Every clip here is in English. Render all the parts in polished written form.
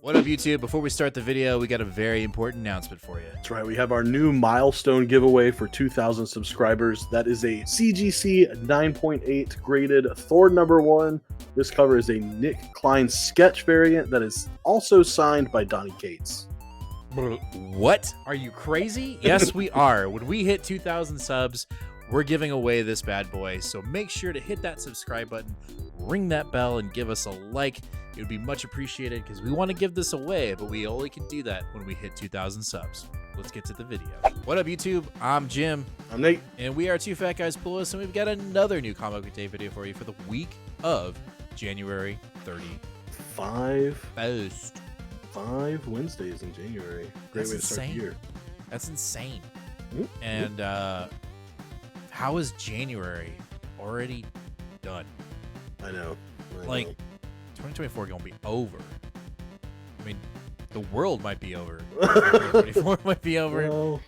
What up, YouTube? Before we start the video, we got a very important announcement for you. That's right, we have our new milestone giveaway for 2,000 subscribers. That is a CGC 9.8 graded Thor #1. This cover is a Nick Klein sketch variant that is also signed by Donnie Cates. What? Are you crazy? Yes, we are. When we hit 2,000 subs, we're giving away this bad boy. So make sure to hit that subscribe button, ring that bell, and give us a like. It would be much appreciated because we want to give this away, but we only can do that when we hit 2,000 subs. Let's get to the video. What up, YouTube? I'm Jim. I'm Nate. And we are Two Fat Guys Plus, and we've got another new Comic Book Day video for you for the week of January 31st. Five Wednesdays in January. Great That's way to start the insane. year. That's insane. Mm-hmm. And how is January already done? I know. Like, 2024 gonna be over. I mean, the world might be over. 2024 might be over. Well,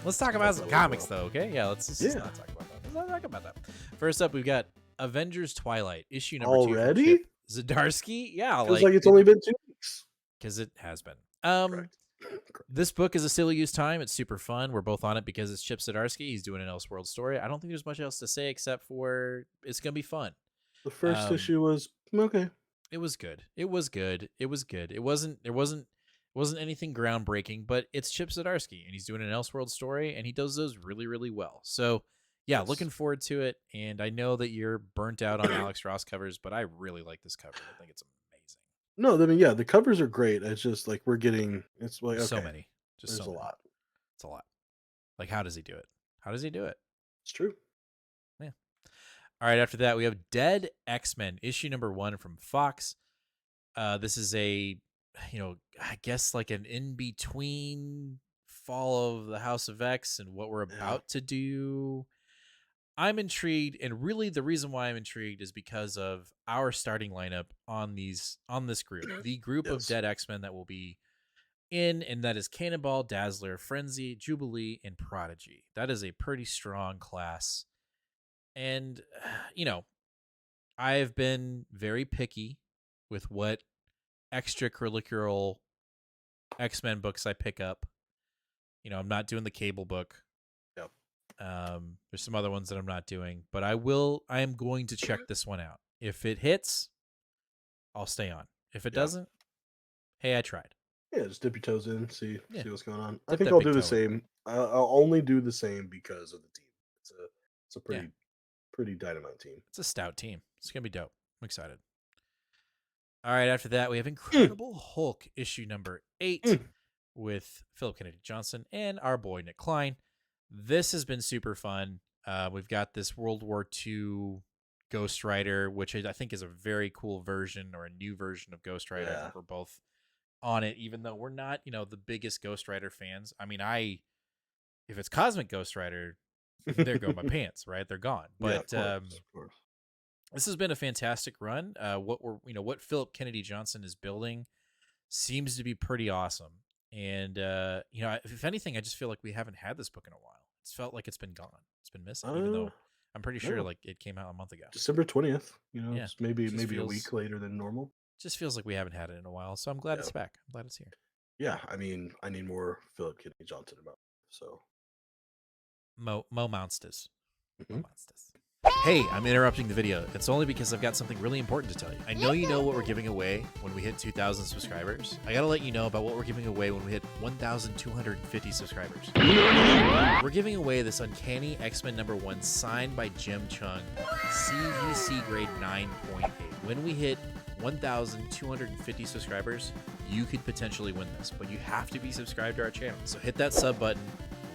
Let's talk about some comics, though, okay? Yeah, let's just not talk about that. Let's not talk about that. First up, we've got Avengers Twilight, issue number 2. already? Zdarsky? Yeah, Feels like it's only been 2 weeks. because it has been. Correct. This book is a silly use time. It's super fun. We're both on it because it's Chip Zdarsky. He's doing an Elseworld story. I don't think there's much else to say except for it's gonna be fun. The first issue was okay. It was good. It was good. It was good. It wasn't anything groundbreaking, but it's Chip Zdarsky, and he's doing an Elseworld story, and he does those really, really well. So yeah, looking forward to it. And I know that you're burnt out on Alex Ross covers, but I really like this cover. I think it's amazing. No, I mean, yeah, the covers are great. It's just like we're getting. It's like okay, So many. Just there's so a many. lot. It's a lot. Like, how does he do it? How does he do it? It's true. All right, after that, we have Dead X-Men, issue number 1 from Fox. This is I guess like an in-between fall of the House of X and what we're about to do. I'm intrigued, and really the reason why I'm intrigued is because of our starting lineup on this group. The group of Dead X-Men that will be in, and that is Cannonball, Dazzler, Frenzy, Jubilee, and Prodigy. That is a pretty strong class. And, I've been very picky with what extracurricular X-Men books I pick up. I'm not doing the Cable book. Yep. There's some other ones that I'm not doing, but I am going to check this one out. If it hits, I'll stay on. If it doesn't, hey, I tried. Yeah, just dip your toes in, see what's going on. I Dip think that I'll big do the toe same. I'll only do the same because of the team. It's a pretty dynamite team. It's a stout team. It's gonna be dope. I'm excited. All right, after that, we have Incredible Hulk issue number 8 with Philip Kennedy Johnson and our boy Nick Klein. This has been super fun. We've got this World War II Ghost Rider, which I think is a very cool version or a new version of Ghost Rider. I think we're both on it, even though we're not, the biggest Ghost Rider fans. I mean, if it's Cosmic Ghost Rider, there go my pants, right? They're gone. But of course. This has been a fantastic run. What Philip Kennedy Johnson is building seems to be pretty awesome. And if anything, I just feel like we haven't had this book in a while. It's felt like it's been gone. It's been missing, even though I'm pretty sure like it came out a month ago. December 20th. It's maybe a week later than normal. Just feels like we haven't had it in a while. So I'm glad it's back. I'm glad it's here. Yeah, I mean, I need more Philip Kennedy Johnson about it, so. Mo Monsters. Mo Monsters. Hey, I'm interrupting the video. It's only because I've got something really important to tell you. I know you know what we're giving away when we hit 2,000 subscribers. I gotta let you know about what we're giving away when we hit 1,250 subscribers. We're giving away this Uncanny X-Men #1 signed by Jim Chung, CGC grade 9.8. When we hit 1,250 subscribers, you could potentially win this, but you have to be subscribed to our channel. So hit that sub button,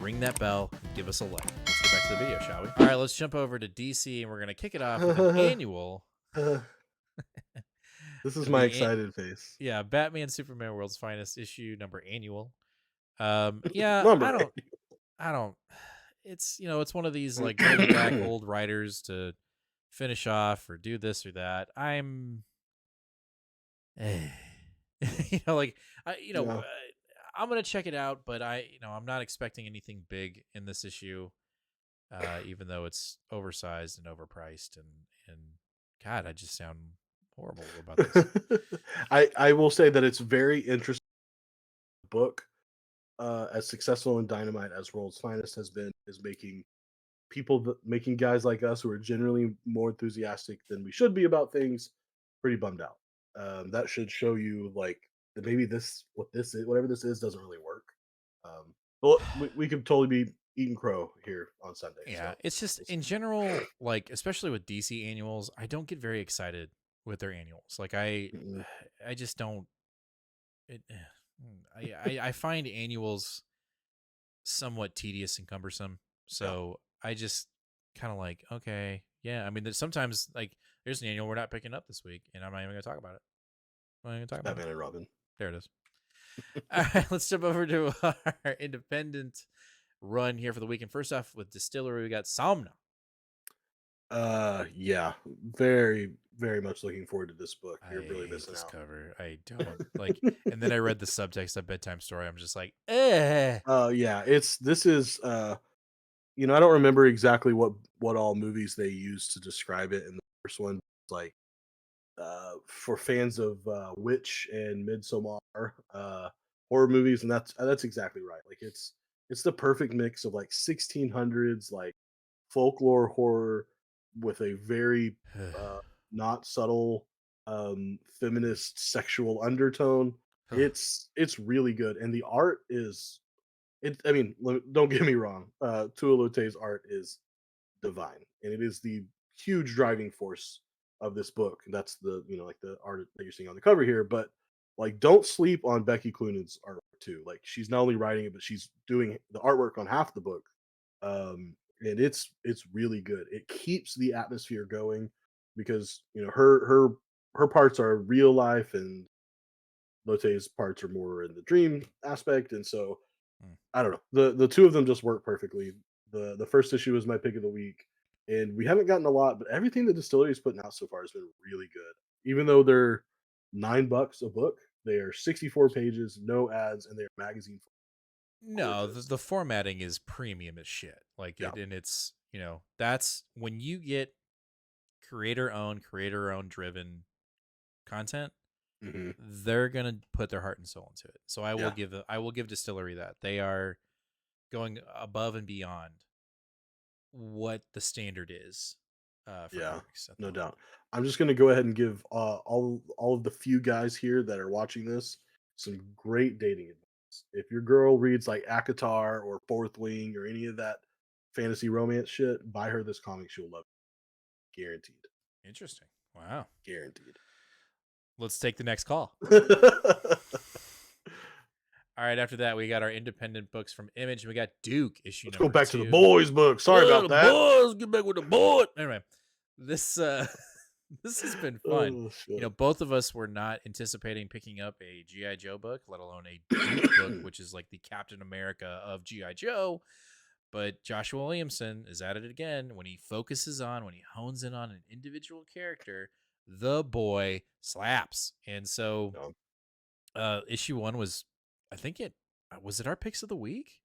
ring that bell, and give us a like. Let's get back to the video, shall we? All right, let's jump over to DC, and we're going to kick it off with an annual. This is my excited face. Yeah, Batman Superman World's Finest issue number annual. I don't. It's it's one of these like bring back old writers to finish off or do this or that. I'm I'm gonna check it out, but I'm not expecting anything big in this issue, even though it's oversized and overpriced, and God, I just sound horrible about this. I will say that it's very interesting book. As successful in Dynamite as World's Finest has been, is making making guys like us who are generally more enthusiastic than we should be about things pretty bummed out. That should show you like that maybe this is whatever this is doesn't really work. Well, we could totally be eating crow here on Sunday. Yeah, So it's just we'll see. in general, like especially with DC annuals, I don't get very excited with their annuals. Like Mm-mm. I just don't. It, I find annuals somewhat tedious and cumbersome. Yeah, So I just kind of like, okay, yeah. I mean, there's sometimes like there's an annual we're not picking up this week, and I'm not even gonna talk about it. I'm not even gonna talk about it. Batman and Robin. There it is. All right, let's jump over to our independent run here for the weekend. First off, with Distillery, we got Somna. Yeah, very very much looking forward to this book. I You're really hate missing this out. cover. I don't like. And then I read the subtext of Bedtime Story. I'm just like, eh. Yeah, it's this is I don't remember exactly what all movies they used to describe it in the first one. It's like for fans of Witch and Midsommar horror movies, and that's exactly right. Like it's the perfect mix of like 1600s like folklore horror with a very uh, not subtle feminist sexual undertone. It's really good, and the art is it. I mean, don't get me wrong. Tualote's art is divine, and it is the huge driving force of this book. And that's the like the art that you're seeing on the cover here. But like, don't sleep on Becky Cloonan's artwork too. Like, she's not only writing it, but she's doing the artwork on half the book. And it's really good. It keeps the atmosphere going because her parts are real life, and Lote's parts are more in the dream aspect, and so Hmm. I don't know. The two of them just work perfectly. The first issue is my pick of the week, and we haven't gotten a lot, but everything the distillery is putting out so far has been really good. Even though they're $9 a book, they are 64 pages, no ads, and they're magazine No, gorgeous. the formatting is premium as shit. Like Yeah. it, and it's that's when you get creator owned driven content. Hmm. They're gonna put their heart and soul into it. So Yeah. I will give Distillery that they are going above and beyond what the standard is for Yeah. comics at the No moment. doubt. I'm just gonna go ahead and give all of the few guys here that are watching this some great dating advice. If your girl reads like Akatar or Fourth Wing or any of that fantasy romance shit, buy her this comic. She'll love it. Guaranteed. Interesting. Wow. Guaranteed. Let's take the next call. All right. After that, we got our independent books from Image. We got Duke issue Let's go number back to the 2. boys book. Sorry Oh, about the that. boys, get back with the boy. Anyway, this this has been fun. Oh shit. Both of us were not anticipating picking up a GI Joe book, let alone a Duke book, which is like the Captain America of GI Joe. But Joshua Williamson is at it again. When he when he hones in on an individual character, the boy slaps. And so, No, issue 1 was, I think was it our picks of the week?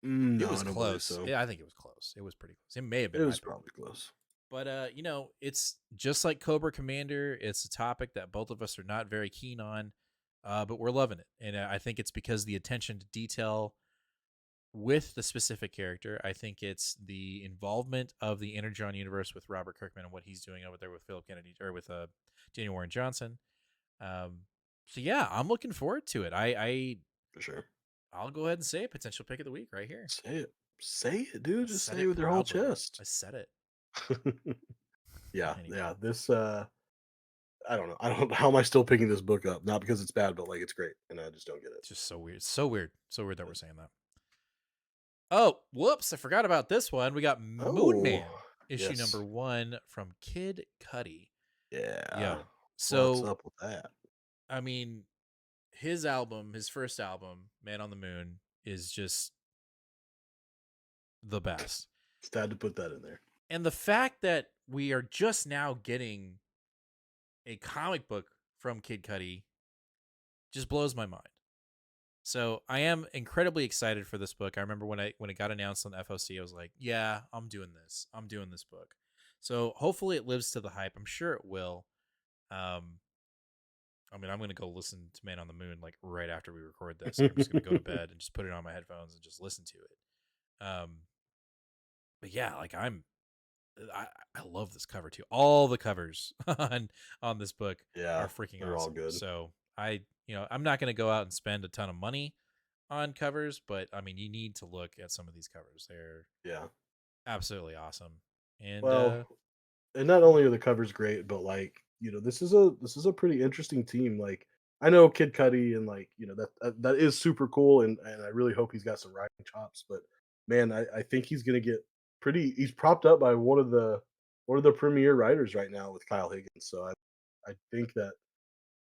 It no, was I don't believe close. so. Yeah, I think it was close. It was pretty close. It may have It been my was pick of the probably week. close. But it's just like Cobra Commander. It's a topic that both of us are not very keen on, but we're loving it, and I think it's because the attention to detail with the specific character. I think it's the involvement of the Energon universe with Robert Kirkman and what he's doing over there with Philip Kennedy or with Daniel Warren Johnson. Um, so yeah, I'm looking forward to it. For sure. I'll go ahead and say potential pick of the week right here. Say it. Say it, dude. I Just said say it it with your whole proudly. chest. I said it. Yeah, Anyway, yeah. This I don't know. I don't how am I still picking this book up? Not because it's bad, but like it's great, and I just don't get it. it's just so weird. So weird. So weird that we're saying that. Oh, whoops. I forgot about this one. We got Moon Oh, Man, issue yes. number 1 from Kid Cudi. Yeah. Yo. What's So, up with that? I mean, his first album, Man on the Moon, is just the best. Just had to put that in there. And the fact that we are just now getting a comic book from Kid Cudi just blows my mind. So I am incredibly excited for this book. I remember when it got announced on FOC, I was like, "Yeah, I'm doing this. I'm doing this book." So hopefully it lives to the hype. I'm sure it will. I mean, I'm gonna go listen to Man on the Moon like right after we record this. I'm just gonna go to bed and just put it on my headphones and just listen to it. But yeah, like I love this cover too. All the covers on this book Yeah, are freaking they're all awesome. good. So I'm not gonna go out and spend a ton of money on covers, but I mean, you need to look at some of these covers. They're Yeah. absolutely awesome. And Well, and not only are the covers great, but like this is a pretty interesting team. Like I know Kid Cudi, and like that is super cool, and I really hope he's got some writing chops. But man, I think he's gonna get pretty. He's propped up by one of the premier writers right now with Kyle Higgins. So I think that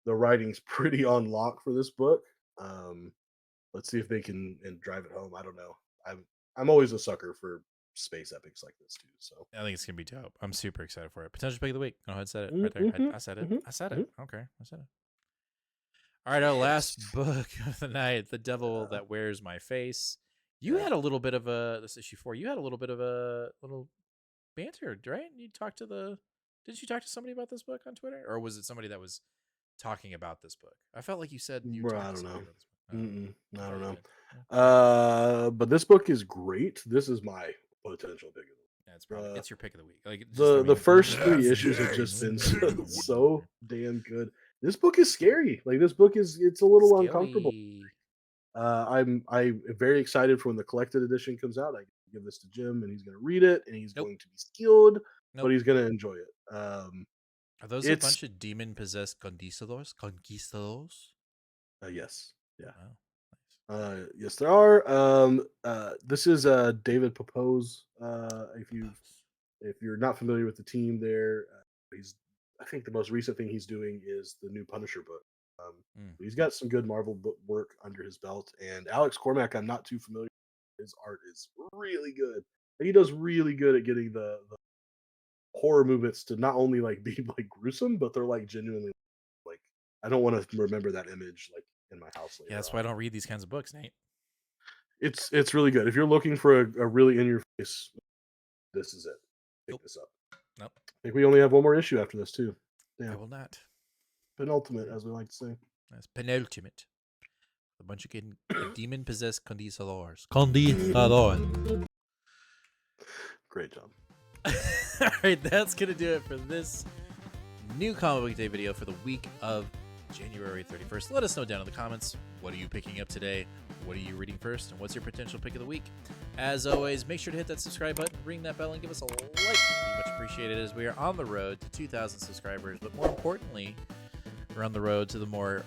the writing's pretty on lock for this book. Um, let's see if they can and drive it home. I don't know. I'm always a sucker for space epics like this too. So. I think it's gonna be dope. I'm super excited for it. Potential pick of the week. Go ahead and said it right there. Mhm, I said it. mhm, I said it. mhm. Okay, I said it. All right, our last Yes. book of the night, The Devil That Wears My Face. You Yeah. had a little bit of a this issue 4. You had a little bit of a little banter, right? You talked to the Did you talk to somebody about this book on Twitter, or was it somebody that was talking about this book? I felt like you said you Bro, talked I to don't know. somebody about this book. I I thought don't you know. did. Yeah. But this book is great. This is my potential pick of Yeah, it's the probably week. it's your pick of the week. Like it just, I The mean, first three Yes, issues have yes. just been Pick of the week. so damn good. This book is scary. Like this book it's a little uncomfortable. Skelly. I'm very excited for when the collected edition comes out. I give this to Jim, and he's going to read it, and he's Nope. going to be skilled, but Nope. he's going to enjoy it. Are those a It's bunch of demon possessed conquistadors? Conquistadors? yes, yeah. Wow. Nice. Yes, there are. This is David Popose. If you're not familiar with the team, there, he's. I think the most recent thing he's doing is the new Punisher book. Mm. He's got some good Marvel book work under his belt, and Alex Cormack, I'm not too familiar. His art is really good. And he does really good at getting the horror movements to not only like be like gruesome, but they're like genuinely like I don't want to remember that image like in my house Yeah, later that's on. why I don't read these kinds of books, Nate. It's really good. If you're looking for a really in your face, this is it. Pick Nope. this up. Nope. I think we only have one more issue after this too. I Damn. will not. Penultimate, as we like to say. That's penultimate. A bunch of demon possessed conquistadors. Conquistador. Great job. All right, that's gonna do it for this new comic book day video for the week of January 31st. Let us know down in the comments, what are you picking up today? What are you reading first? And what's your potential pick of the week? As always, make sure to hit that subscribe button, ring that bell, and give us a like. It'd be much appreciated as we are on the road to 2,000 subscribers. But more importantly, we're on the road to the more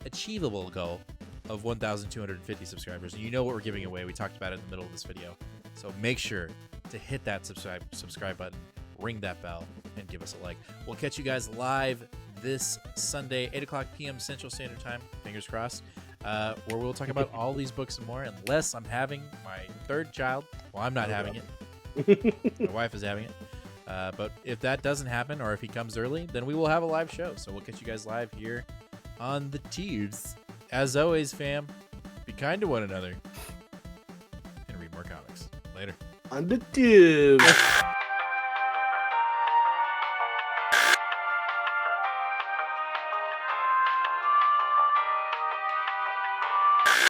achievable goal of 1,250 subscribers. And you know what we're giving away. We talked about it in the middle of this video. So make sure to hit that subscribe button, ring that bell, and give us a like. We'll catch you guys live this Sunday, 8 o'clock p.m. Central Standard Time, fingers crossed, where we'll talk about all these books and more, unless I'm having my third child. Well, I'm not having it. My wife is having it. But if that doesn't happen, or if he comes early, then we will have a live show. So we'll catch you guys live here on the Tubes. As always, fam, be kind to one another and read more comics. Later. On the tube.